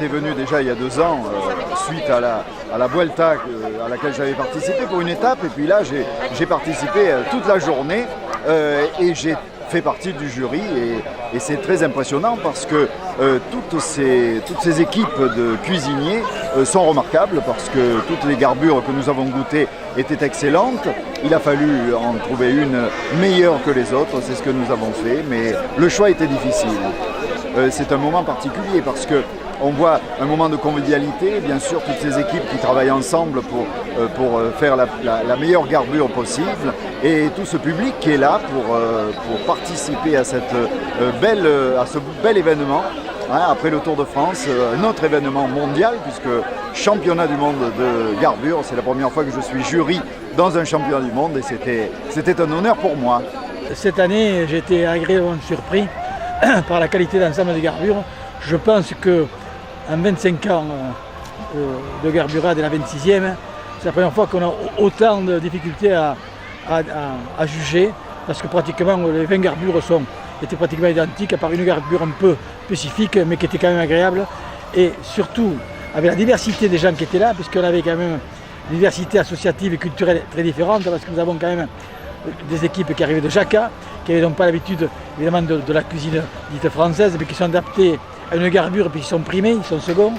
j'étais venu déjà il y a 2 ans, suite à la Vuelta à laquelle j'avais participé pour une étape. Et puis là, j'ai participé toute la journée et j'ai fait partie du jury. Et c'est très impressionnant parce que toutes ces équipes de cuisiniers sont remarquables parce que toutes les garbures que nous avons goûtées étaient excellentes. Il a fallu en trouver une meilleure que les autres, c'est ce que nous avons fait, mais le choix était difficile. C'est un moment particulier parce qu'on voit un moment de convivialité, bien sûr toutes ces équipes qui travaillent ensemble pour faire la meilleure garbure possible et tout ce public qui est là pour participer à, ce bel événement. Après le Tour de France, un autre événement mondial puisque championnat du monde de garbure, c'est la première fois que je suis jury dans un championnat du monde et c'était un honneur pour moi. Cette année, j'ai été agréablement surpris par la qualité d'ensemble des garbures. Je pense qu'en 25 ans de garburade et la 26e, c'est la première fois qu'on a autant de difficultés à juger parce que pratiquement les 20 garbures étaient pratiquement identiques à part une garbure un peu spécifique mais qui était quand même agréable et surtout avec la diversité des gens qui étaient là puisqu'on avait quand même une diversité associative et culturelle très différente parce que nous avons quand même des équipes qui arrivaient de Jaca, qui n'avaient donc pas l'habitude évidemment de la cuisine dite française, mais qui sont adaptées à une garbure et puis qui sont primés, ils sont seconds.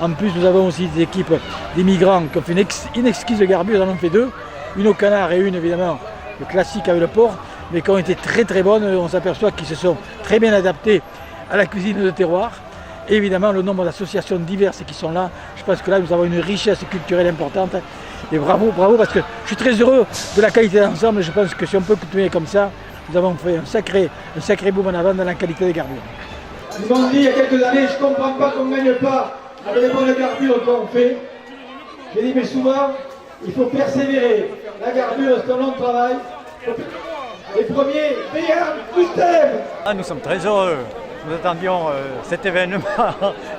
En plus, nous avons aussi des équipes d'immigrants qui ont fait une exquise garbure, ils en ont fait 2, une au canard et une évidemment le classique avec le porc, mais qui ont été très très bonnes. On s'aperçoit qu'ils se sont très bien adaptés à la cuisine de terroir. Et évidemment, le nombre d'associations diverses qui sont là, je pense que là, nous avons une richesse culturelle importante. Et bravo, parce que je suis très heureux de la qualité d'ensemble. Je pense que si on peut continuer comme ça, nous avons fait un sacré boom en avant dans la qualité des garbures. Ils m'ont dit il y a quelques années, je ne comprends pas qu'on ne gagne pas avec les bonnes garbures qu'on fait. J'ai dit, mais souvent, il faut persévérer. La garbure, c'est un long travail. Les premiers, meilleurs, Gustave. Nous sommes très heureux. Nous attendions cet événement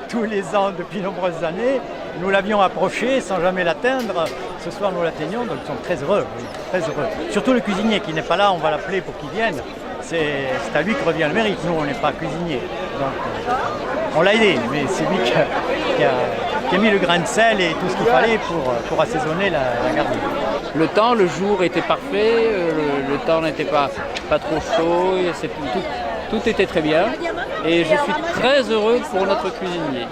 tous les ans depuis nombreuses années. Nous l'avions approché sans jamais l'atteindre. Ce soir, nous l'atteignons, donc nous sommes très heureux, oui, très heureux. Surtout le cuisinier qui n'est pas là, on va l'appeler pour qu'il vienne. C'est à lui que revient le mérite. Nous, on n'est pas cuisinier. Donc, on l'a aidé, mais c'est lui qui a mis le grain de sel et tout ce qu'il fallait pour assaisonner la garbure. Le temps, le jour était parfait, le temps n'était pas trop chaud, tout était très bien et je suis très heureux pour notre cuisinier.